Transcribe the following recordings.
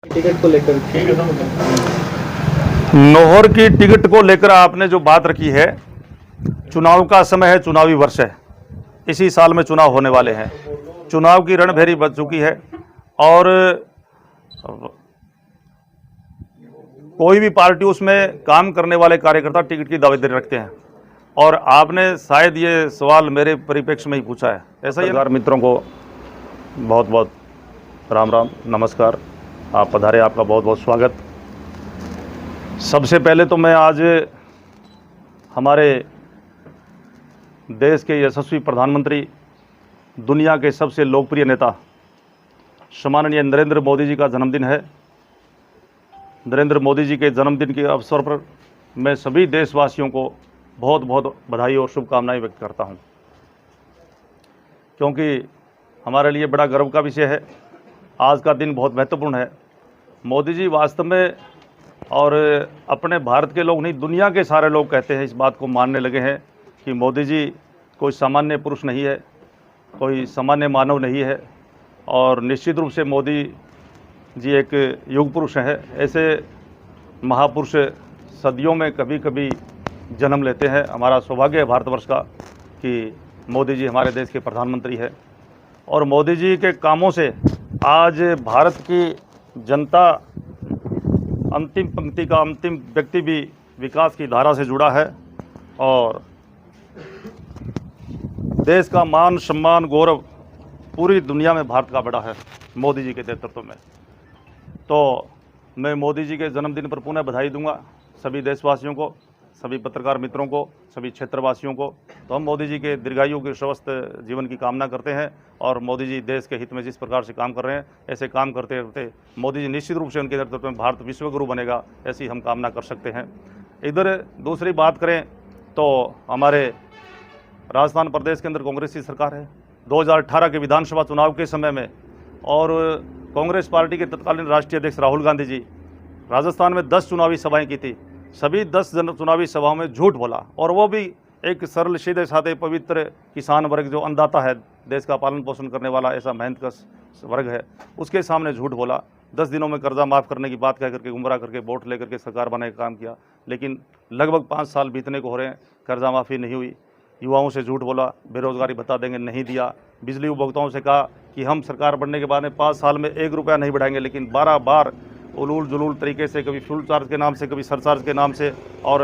Ticket को लेकर नौहर की टिकट को लेकर आपने जो बात रखी है, चुनाव का समय है, चुनावी वर्ष है, इसी साल में चुनाव होने वाले हैं। चुनाव की रणभेरी बज चुकी है और कोई भी पार्टी उसमें काम करने वाले कार्यकर्ता टिकट की दावेदारी रखते हैं। और आपने शायद ये सवाल मेरे परिप्रेक्ष्य में ही पूछा है। ऐसा ही मित्रों को बहुत बहुत राम राम, नमस्कार। आप पधारे, आपका बहुत बहुत स्वागत। सबसे पहले तो मैं आज हमारे देश के यशस्वी प्रधानमंत्री, दुनिया के सबसे लोकप्रिय नेता सम्माननीय नरेंद्र मोदी जी का जन्मदिन है। नरेंद्र मोदी जी के जन्मदिन के अवसर पर मैं सभी देशवासियों को बहुत बहुत बधाई और शुभकामनाएं व्यक्त करता हूं, क्योंकि हमारे लिए बड़ा गर्व का विषय है। आज का दिन बहुत महत्वपूर्ण है। मोदी जी वास्तव में, और अपने भारत के लोग नहीं, दुनिया के सारे लोग कहते हैं, इस बात को मानने लगे हैं कि मोदी जी कोई सामान्य पुरुष नहीं है, कोई सामान्य मानव नहीं है। और निश्चित रूप से मोदी जी एक युग पुरुष हैं। ऐसे महापुरुष सदियों में कभी कभी जन्म लेते हैं। हमारा सौभाग्य है भारतवर्ष का कि मोदी जी हमारे देश के प्रधानमंत्री हैं। और मोदी जी के कामों से आज भारत की जनता, अंतिम पंक्ति का अंतिम व्यक्ति भी विकास की धारा से जुड़ा है। और देश का मान, सम्मान, गौरव पूरी दुनिया में भारत का बड़ा है मोदी जी के नेतृत्व में। तो मैं मोदी जी के जन्मदिन पर पुनः बधाई दूंगा सभी देशवासियों को, सभी पत्रकार मित्रों को, सभी क्षेत्रवासियों को। तो हम मोदी जी के दीर्घायु के स्वस्थ जीवन की कामना करते हैं। और मोदी जी देश के हित में जिस प्रकार से काम कर रहे हैं, ऐसे काम करते करते मोदी जी निश्चित रूप से उनके नेतृत्व में भारत विश्वगुरु बनेगा, ऐसी हम कामना कर सकते हैं। इधर दूसरी बात करें तो हमारे राजस्थान प्रदेश के अंदर कांग्रेस की सरकार है। 2018 के विधानसभा चुनाव के समय में, और कांग्रेस पार्टी के तत्कालीन राष्ट्रीय अध्यक्ष राहुल गांधी जी राजस्थान में 10 चुनावी सभाएं की थी। सभी 10 चुनावी सभाओं में झूठ बोला, और वो भी एक सरल, सीधे साधे, पवित्र किसान वर्ग, जो अन्नदाता है, देश का पालन पोषण करने वाला ऐसा मेहनत का वर्ग है, उसके सामने झूठ बोला। 10 दिनों में कर्जा माफ़ करने की बात कह करके, गुमराह करके वोट लेकर के सरकार बनाने का काम किया। लेकिन लगभग 5 साल बीतने को हो रहे हैं, कर्जा माफ़ी नहीं हुई। युवाओं से झूठ बोला, बेरोजगारी भत्ता देंगे, नहीं दिया। बिजली उपभोक्ताओं से कहा कि हम सरकार बनने के बाद में 5 साल में 1 रुपया नहीं बढ़ाएंगे, लेकिन 12 बार उलूल जुलूल तरीके से, कभी फ्यूल चार्ज के नाम से, कभी सरचार्ज के नाम से, और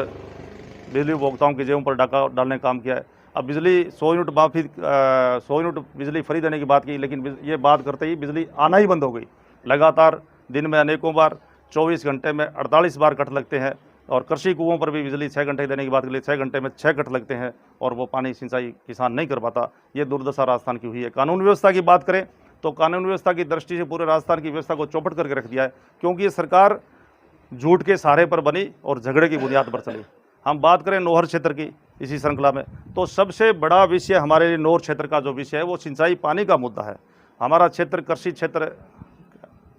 बिजली उपभोक्ताओं के जेबों पर डाका डालने का काम किया है। अब बिजली 100 यूनिट माफ़ी, 100 यूनिट बिजली फ्री देने की बात की, लेकिन ये बात करते ही बिजली आना ही बंद हो गई। लगातार दिन में अनेकों बार, 24 घंटे में 48 बार कट लगते हैं। और कृषि कुओं पर भी बिजली 6 घंटे देने की बात करी, 6 घंटे में 6 कट लगते हैं, और वो पानी सिंचाई किसान नहीं कर पाता। ये दुर्दशा राजस्थान की हुई है। कानून व्यवस्था की बात करें तो कानून व्यवस्था की दृष्टि से पूरे राजस्थान की व्यवस्था को चौपट करके रख दिया है, क्योंकि ये सरकार झूठ के सहारे पर बनी और झगड़े की बुनियाद पर चली। हम बात करें नौहर क्षेत्र की इसी श्रृंखला में, तो सबसे बड़ा विषय हमारे लिए नौहर क्षेत्र का जो विषय है वो सिंचाई पानी का मुद्दा है। हमारा क्षेत्र कृषि क्षेत्र,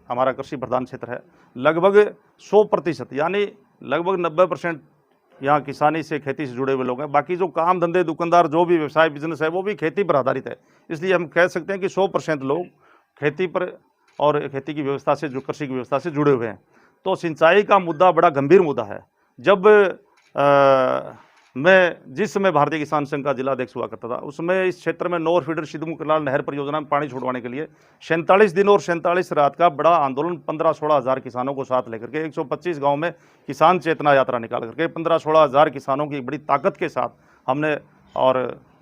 हमारा कृषि प्रधान क्षेत्र है। लगभग 100%, यानी लगभग 90% यहाँ किसानी से, खेती से जुड़े हुए लोग हैं। बाकी जो काम धंधे, दुकानदार, जो भी व्यवसाय बिजनेस है, वो भी खेती पर आधारित है। इसलिए हम कह सकते हैं कि 100% लोग खेती पर और खेती की व्यवस्था से, जो कृषि की व्यवस्था से जुड़े हुए हैं। तो सिंचाई का मुद्दा बड़ा गंभीर मुद्दा है। जब मैं जिस समय भारतीय किसान संघ का जिलाध्यक्ष हुआ करता था, उसमें इस क्षेत्र में नौहर फीडर सिद्धमुखलाल नहर परियोजना में पानी छुड़वाने के लिए 47 दिन और 47 रात का बड़ा आंदोलन 15-16 हज़ार किसानों को साथ लेकर के 125 गांव में किसान चेतना यात्रा निकाल करके 15-16 हज़ार किसानों की बड़ी ताकत के साथ हमने और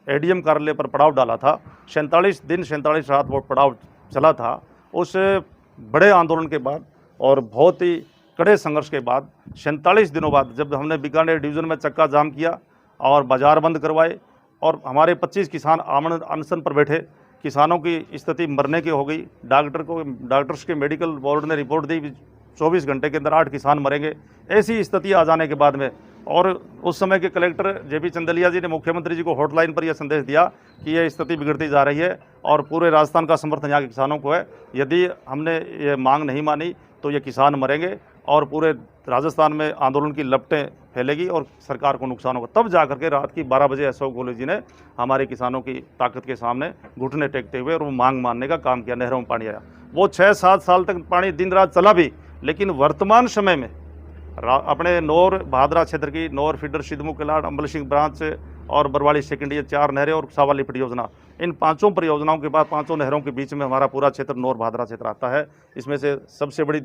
एडीएम कार्यालय पर पड़ाव डाला था। 47 दिन 47 रात वो पड़ाव चला था। उस बड़े आंदोलन के बाद और बहुत ही कड़े संघर्ष के बाद 47 दिनों बाद जब हमने बीकानेर डिवीज़न में चक्का जाम किया और बाज़ार बंद करवाए, और हमारे 25 किसान आमरण अनशन पर बैठे, किसानों की स्थिति मरने की हो गई। डॉक्टर्स के मेडिकल बोर्ड ने रिपोर्ट दी 24 घंटे के अंदर 8 किसान मरेंगे। ऐसी स्थिति आ जाने के बाद में, और उस समय के कलेक्टर जेपी चंदलिया जी ने मुख्यमंत्री जी को हॉटलाइन पर यह संदेश दिया कि यह स्थिति बिगड़ती जा रही है और पूरे राजस्थान का समर्थन यहाँ के किसानों को है। यदि हमने ये मांग नहीं मानी तो ये किसान मरेंगे और पूरे राजस्थान में आंदोलन की लपटें फैलेगी और सरकार को नुकसान होगा। तब जाकर के रात की 12 बजे अशोक गहलोत जी ने हमारे किसानों की ताकत के सामने घुटने टेकते हुए और वो मांग मानने का काम किया। नहरों में पानी आया। वो 6-7 साल तक पानी दिन रात चला भी, लेकिन वर्तमान समय में अपने नौर भादरा क्षेत्र की नौर फीडर सिद्धमू किलाड़ अंबल सिंह ब्रांच और बरवाड़ी सेकंड, ये 4 नहरें और सावा लिफ्ट योजना, इन 5 परियोजनाओं के बाद 5 नहरों के बीच में हमारा पूरा क्षेत्र नौर भादरा क्षेत्र आता है। इसमें से सबसे बड़ी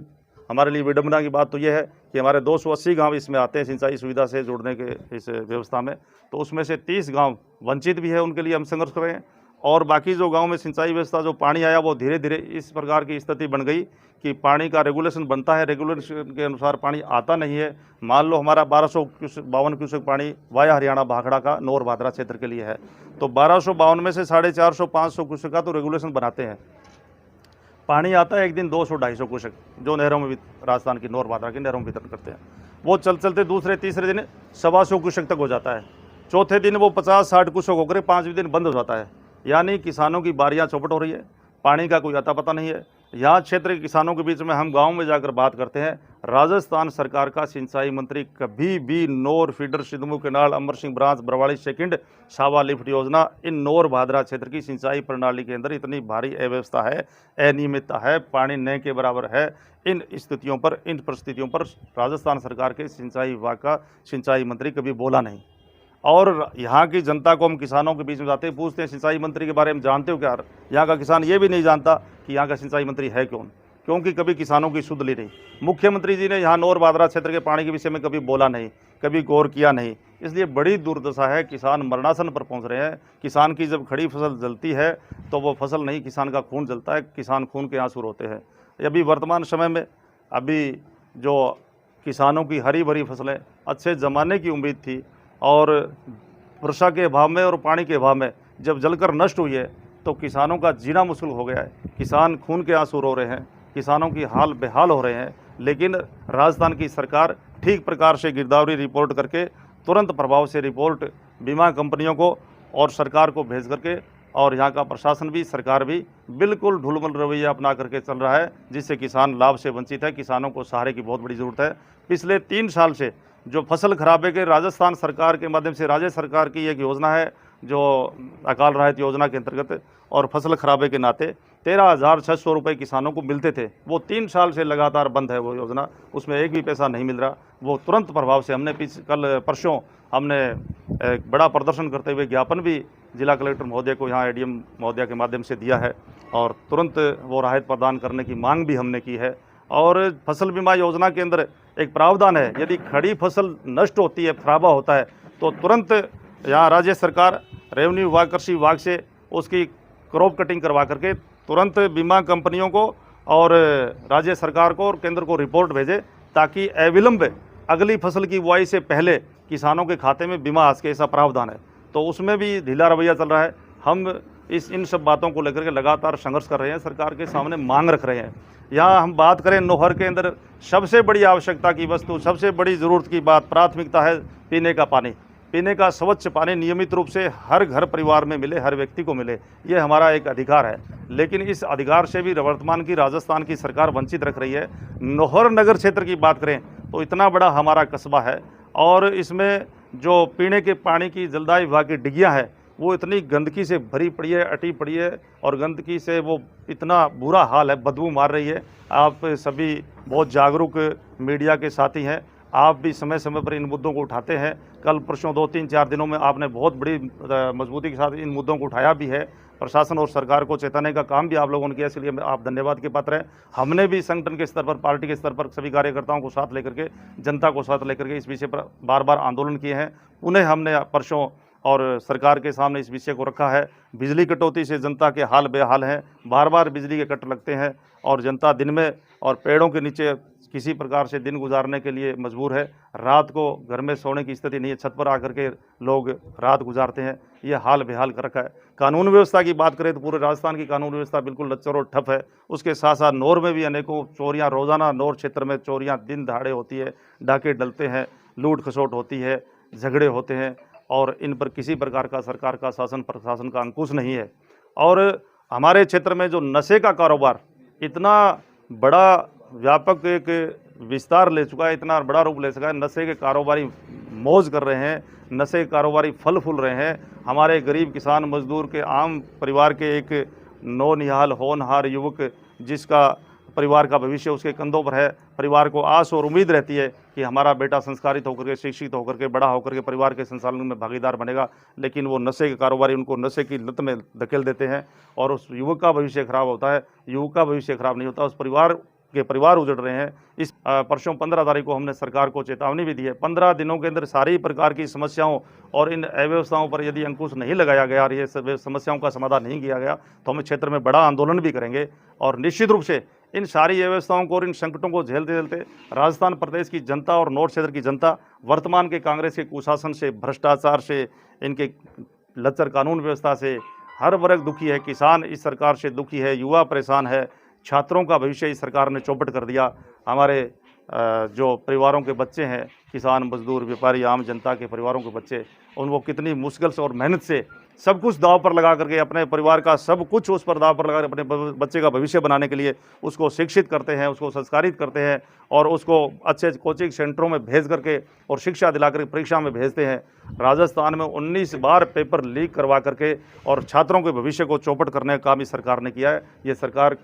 हमारे लिए विडंबना की बात तो यह है कि हमारे 280 गांव इसमें आते हैं सिंचाई सुविधा से जुड़ने के इस व्यवस्था में, तो उसमें से 30 गांव वंचित भी है, उनके लिए हम संघर्ष कर रहे हैं। और बाकी जो गांव में सिंचाई व्यवस्था जो पानी आया वो धीरे धीरे इस प्रकार की स्थिति बन गई कि पानी का रेगुलेशन बनता है, रेगुलेशन के अनुसार पानी आता नहीं है। मान लो हमारा 1252 क्यूसेक पानी वाया हरियाणा भाखड़ा का नौर भादरा क्षेत्र के लिए है, तो 1252 में से 450-500 क्यूसेक का तो रेगुलेशन बनाते हैं, पानी आता है एक दिन 200-250 क्यूसेक जो नहरों में राजस्थान की नौर भादरा की नहरों में वितरण करते हैं। वो चलते दूसरे तीसरे दिन 125 क्यूसेक तक हो जाता है, चौथे दिन वो 50-60 क्यूसेक होकर 5वें दिन बंद हो जाता है। यानी किसानों की बारियां चौपट हो रही है, पानी का कोई अता पता नहीं है। यहाँ क्षेत्र के किसानों के बीच में हम गांव में जाकर बात करते हैं, राजस्थान सरकार का सिंचाई मंत्री कभी भी नौर feeder सिद्धमू canal Amar Singh branch Barwadi second सावा लिफ्ट योजना, इन नौर भादरा क्षेत्र की सिंचाई प्रणाली के अंदर इतनी भारी अव्यवस्था है, अनियमितता है, पानी न के बराबर है। इन स्थितियों पर, इन परिस्थितियों पर राजस्थान सरकार के सिंचाई विभाग का सिंचाई मंत्री कभी बोला नहीं। और यहाँ की जनता को हम किसानों के बीच में जाते हैं, पूछते हैं सिंचाई मंत्री के बारे में जानते हो क्या? यहाँ का किसान ये भी नहीं जानता कि यहाँ का सिंचाई मंत्री है कौन, क्योंकि कभी किसानों की सुध ली नहीं। मुख्यमंत्री जी ने यहाँ नौर भादरा क्षेत्र के पानी के विषय में कभी बोला नहीं, कभी गौर किया नहीं, इसलिए बड़ी दुर्दशा है। किसान मरणासन पर पहुँच रहे हैं। किसान की जब खड़ी फसल जलती है तो वो फसल नहीं, किसान का खून जलता है, किसान खून के आंसू रोते हैं। अभी वर्तमान समय में अभी जो किसानों की हरी भरी फसलें अच्छे ज़माने की उम्मीद थी और वर्षा के अभाव में और पानी के अभाव में जब जलकर नष्ट हुई है तो किसानों का जीना मुश्किल हो गया है। किसान खून के आंसू रो रहे हैं, किसानों की हाल बेहाल हो रहे हैं। लेकिन राजस्थान की सरकार ठीक प्रकार से गिरदावरी रिपोर्ट करके तुरंत प्रभाव से रिपोर्ट बीमा कंपनियों को और सरकार को भेज करके, और यहाँ का प्रशासन भी, सरकार भी बिल्कुल ढुलमुल रवैया अपना करके चल रहा है, जिससे किसान लाभ से वंचित है। किसानों को सहारे की बहुत बड़ी ज़रूरत है। पिछले 3 साल से जो फसल खराबे के राजस्थान सरकार के माध्यम से, राज्य सरकार की एक योजना है जो अकाल राहत योजना के अंतर्गत, और फसल खराबे के नाते 13,600 रुपये किसानों को मिलते थे, वो 3 साल से लगातार बंद है वो योजना, उसमें एक भी पैसा नहीं मिल रहा। वो तुरंत प्रभाव से हमने कल परसों हमने एक बड़ा प्रदर्शन करते हुए ज्ञापन भी जिला कलेक्टर महोदय को, यहाँ एडीएम महोदय के माध्यम से दिया है, और तुरंत वो राहत प्रदान करने की मांग भी हमने की है। और फसल बीमा योजना के अंदर एक प्रावधान है, यदि खड़ी फसल नष्ट होती है, खराबा होता है, तो तुरंत यहाँ राज्य सरकार रेवेन्यू विभाग, कृषि विभाग से उसकी क्रॉप कटिंग करवा करके तुरंत बीमा कंपनियों को और राज्य सरकार को और केंद्र को रिपोर्ट भेजे, ताकि अविलंब अगली फसल की बुआई से पहले किसानों के खाते में बीमा आ सके। ऐसा प्रावधान है, तो उसमें भी ढीला रवैया चल रहा है। हम इन सब बातों को लेकर के लगातार संघर्ष कर रहे हैं, सरकार के सामने मांग रख रहे हैं। यहाँ हम बात करें नौहर के अंदर सबसे बड़ी आवश्यकता की वस्तु, सबसे बड़ी ज़रूरत की बात, प्राथमिकता है पीने का पानी। पीने का स्वच्छ पानी नियमित रूप से हर घर परिवार में मिले, हर व्यक्ति को मिले, ये हमारा एक अधिकार है। लेकिन इस अधिकार से भी वर्तमान की राजस्थान की सरकार वंचित रख रही है। नौहर नगर क्षेत्र की बात करें तो इतना बड़ा हमारा कस्बा है, और इसमें जो पीने के पानी की जलदाय विभाग की डिगियाँ है वो इतनी गंदगी से भरी पड़ी है, अटी पड़ी है, और गंदगी से वो इतना बुरा हाल है, बदबू मार रही है। आप सभी बहुत जागरूक मीडिया के साथी हैं, आप भी समय समय पर इन मुद्दों को उठाते हैं। कल परसों 2-3-4 दिनों में आपने बहुत बड़ी मजबूती के साथ इन मुद्दों को उठाया भी है। प्रशासन और सरकार को चेताने का काम भी आप लोगों ने किया, इसलिए आप धन्यवाद के पात्र हैं। हमने भी संगठन के स्तर पर, पार्टी के स्तर पर सभी कार्यकर्ताओं को साथ लेकर के, जनता को साथ लेकर के इस विषय पर बार बार आंदोलन किए हैं। उन्हें हमने परसों और सरकार के सामने इस विषय को रखा है। बिजली कटौती से जनता के हाल बेहाल हैं, बार बार बिजली के कट लगते हैं और जनता दिन में और पेड़ों के नीचे किसी प्रकार से दिन गुजारने के लिए मजबूर है। रात को घर में सोने की स्थिति नहीं है, छत पर आकर के लोग रात गुजारते हैं। ये हाल बेहाल कर रखा है। कानून व्यवस्था की बात करें तो पूरे राजस्थान की कानून व्यवस्था बिल्कुल लच्चर और ठप है। उसके साथ साथ नौर में भी अनेकों चोरियां, रोज़ाना नौर क्षेत्र में चोरियां दिन दहाड़े होती है, डाके डलते हैं, लूट खसोट होती है, झगड़े होते हैं, और इन पर किसी प्रकार का सरकार का शासन, प्रशासन का अंकुश नहीं है। और हमारे क्षेत्र में जो नशे का कारोबार इतना बड़ा व्यापक एक विस्तार ले चुका है, इतना बड़ा रूप ले चुका है, नशे के कारोबारी मौज कर रहे हैं, नशे के कारोबारी फल फूल रहे हैं। हमारे गरीब किसान मजदूर के, आम परिवार के एक नौनिहाल होनहार युवक जिसका परिवार का भविष्य उसके कंधों पर है। परिवार को आस और उम्मीद रहती है कि हमारा बेटा संस्कारित होकर के, शिक्षित होकर के, बड़ा होकर के परिवार के संचालन में भागीदार बनेगा, लेकिन वो नशे के कारोबारी उनको नशे की लत में धकेल देते हैं और उस युवक का भविष्य खराब होता है। युवक का भविष्य खराब नहीं होता, उस परिवार उजड़ रहे हैं। इस परसों 15 तारीख को हमने सरकार को चेतावनी भी दी है। 15 दिनों के अंदर सारी प्रकार की समस्याओं और इन अव्यवस्थाओं पर यदि अंकुश नहीं लगाया गया और ये समस्याओं का समाधान नहीं किया गया तो हम क्षेत्र में बड़ा आंदोलन भी करेंगे। और निश्चित रूप से इन सारी अव्यवस्थाओं को और इन संकटों को झेलते झेलते राजस्थान प्रदेश की जनता और नॉर्थ क्षेत्र की जनता वर्तमान के कांग्रेस के कुशासन से, भ्रष्टाचार से, इनके लचर कानून व्यवस्था से हर वर्ग दुखी है। किसान इस सरकार से दुखी है, युवा परेशान है, छात्रों का भविष्य इस सरकार ने चौपट कर दिया। हमारे जो परिवारों के बच्चे हैं, किसान, मजदूर, व्यापारी, आम जनता के परिवारों के बच्चे, उनको कितनी मुश्किल से और मेहनत से सब कुछ दाव पर लगा करके, अपने परिवार का सब कुछ उस पर दाव पर लगा अपने बच्चे का भविष्य बनाने के लिए उसको शिक्षित करते हैं, उसको संस्कारित करते हैं और उसको अच्छे कोचिंग सेंटरों में भेज करके और शिक्षा दिला करके परीक्षा में भेजते हैं। राजस्थान में 19 बार पेपर लीक करवा करके और छात्रों के भविष्य को चौपट करने का काम इस सरकार ने किया है। ये सरकार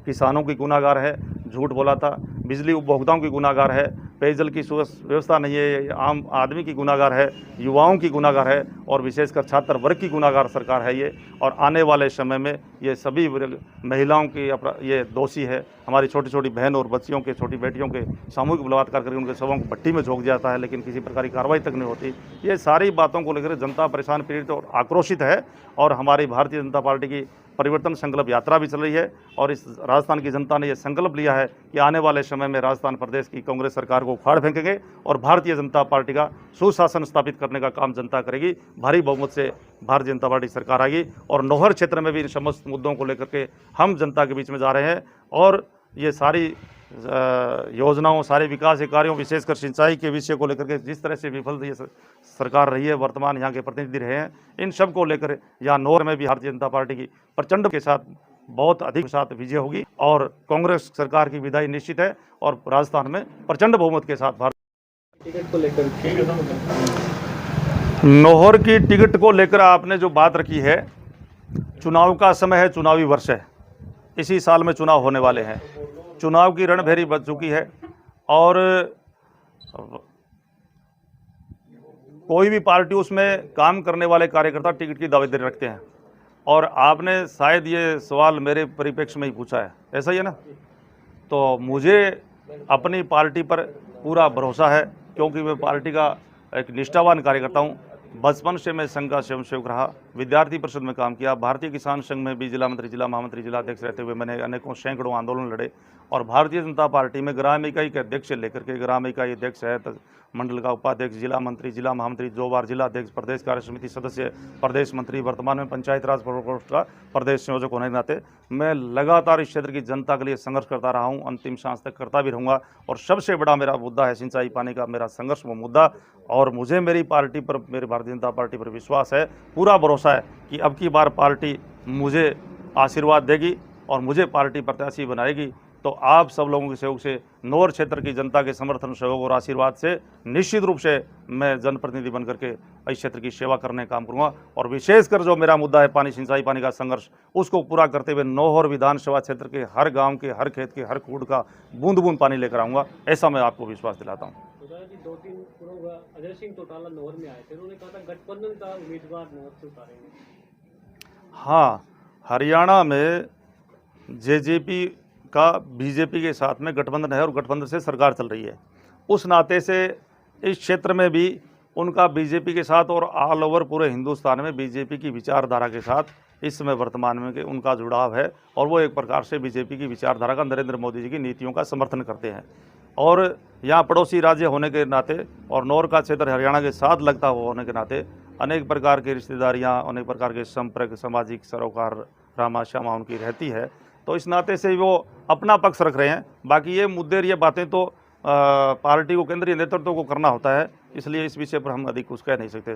किसानों की गुनाहगार है, झूठ बोला था, बिजली उपभोक्ताओं की गुनाहगार है, पेयजल की व्यवस्था नहीं है, आम आदमी की गुनाहगार है, युवाओं की गुनाहगार है और विशेषकर छात्र वर्ग की गुनाहगार सरकार है ये। और आने वाले समय में ये सभी महिलाओं की ये दोषी है। हमारी छोटी छोटी बहन और बच्चियों के, छोटी बेटियों के सामूहिक बलात्कार करके उनके शवों को भट्टी में झोंक जाता है, लेकिन किसी प्रकार की कार्रवाई तक नहीं होती। ये सारी बातों को लेकर जनता परेशान, पीड़ित और आक्रोशित है और हमारी भारतीय जनता पार्टी की परिवर्तन संकल्प यात्रा भी चल रही है और इस राजस्थान की जनता ने यह संकल्प लिया है कि आने वाले समय में राजस्थान प्रदेश की कांग्रेस सरकार को उखाड़ फेंकेंगे और भारतीय जनता पार्टी का सुशासन स्थापित करने का काम जनता करेगी। भारी बहुमत से भारतीय जनता पार्टी सरकार आएगी और नौहर क्षेत्र में भी इन समस्त मुद्दों को लेकर के हम जनता के बीच में जा रहे हैं और ये सारी योजनाओं, सारे विकास के कार्यों, विशेषकर सिंचाई के विषय को लेकर के जिस तरह से विफल ये सरकार रही है, वर्तमान यहाँ के प्रतिनिधि रहे हैं, इन सब को लेकर यहाँ नौहर में भी भारतीय जनता पार्टी की प्रचंड के साथ बहुत अधिक साथ विजय होगी और कांग्रेस सरकार की विदाई निश्चित है और राजस्थान में प्रचंड बहुमत के साथ टिकट को लेकर नौहर की टिकट को लेकर आपने जो बात रखी है, चुनाव का समय है, चुनावी वर्ष है, इसी साल में चुनाव होने वाले हैं, चुनाव की रणभेरी बज चुकी है और कोई भी पार्टी उसमें काम करने वाले कार्यकर्ता टिकट की दावेदारी रखते हैं और आपने शायद ये सवाल मेरे परिप्रेक्ष्य में ही पूछा है, ऐसा ही है ना। तो मुझे अपनी पार्टी पर पूरा भरोसा है क्योंकि मैं पार्टी का एक निष्ठावान कार्यकर्ता हूँ। बचपन से मैं संघ का स्वयंसेवक रहा, विद्यार्थी परिषद में काम किया, भारतीय किसान संघ में भी जिला मंत्री, जिला महामंत्री, जिला अध्यक्ष रहते हुए मैंने अनेकों सैकड़ों आंदोलन लड़े और भारतीय जनता पार्टी में ग्राम इकाई के अध्यक्ष से लेकर के ग्राम इकाई अध्यक्ष है, मंडल का उपाध्यक्ष, जिला मंत्री, जिला महामंत्री, 2 बार जिला अध्यक्ष, प्रदेश कार्य समिति सदस्य, प्रदेश मंत्री, वर्तमान में पंचायत राज प्रकोष्ठ का प्रदेश संयोजक होने के नाते मैं लगातार इस क्षेत्र की जनता के लिए संघर्ष करता रहा हूं, अंतिम सांस तक करता भी रहूँगा और सबसे बड़ा मेरा मुद्दा है सिंचाई पानी का मेरा संघर्ष, वो मुद्दा। और मुझे मेरी पार्टी पर, मेरी भारतीय जनता पार्टी पर विश्वास है, पूरा भरोसा है कि अब की बार पार्टी मुझे आशीर्वाद देगी और मुझे पार्टी प्रत्याशी बनाएगी। तो आप सब लोगों के सहयोग से, नौहर क्षेत्र की जनता के समर्थन, सहयोग और आशीर्वाद से निश्चित रूप से मैं जनप्रतिनिधि बन करके इस क्षेत्र की सेवा करने का काम करूँगा और विशेषकर जो मेरा मुद्दा है पानी, सिंचाई पानी का संघर्ष, उसको पूरा करते हुए नौहर विधानसभा क्षेत्र के हर गांव के, हर खेत के, हर खूड का बूंद बूंद पानी लेकर आऊँगा, ऐसा मैं आपको विश्वास दिलाता हूँ। 2-3 अजय सिंह चौटाला नौहर में आए थे, उन्होंने कहा था गठबंधन का उम्मीदवार नौहर से उतारेंगे। हाँ, हरियाणा में जेजेपी का बीजेपी के साथ में गठबंधन है और गठबंधन से सरकार चल रही है। उस नाते से इस क्षेत्र में भी उनका बीजेपी के साथ और ऑल ओवर पूरे हिंदुस्तान में बीजेपी की विचारधारा के साथ इस समय वर्तमान में उनका जुड़ाव है और वो एक प्रकार से बीजेपी की विचारधारा का, नरेंद्र मोदी जी की नीतियों का समर्थन करते हैं। और यहाँ पड़ोसी राज्य होने के नाते और नौहर का क्षेत्र हरियाणा के साथ लगता हुआ होने के नाते अनेक प्रकार की रिश्तेदारियाँ, अनेक प्रकार के संपर्क, सामाजिक सरोकार, रामा श्यामा उनकी रहती है। तो इस नाते से वो अपना पक्ष रख रहे हैं। बाकी ये मुद्दे, ये बातें तो पार्टी को, केंद्रीय नेतृत्व को करना होता है, इसलिए इस विषय पर हम अधिक कुछ कह नहीं सकते।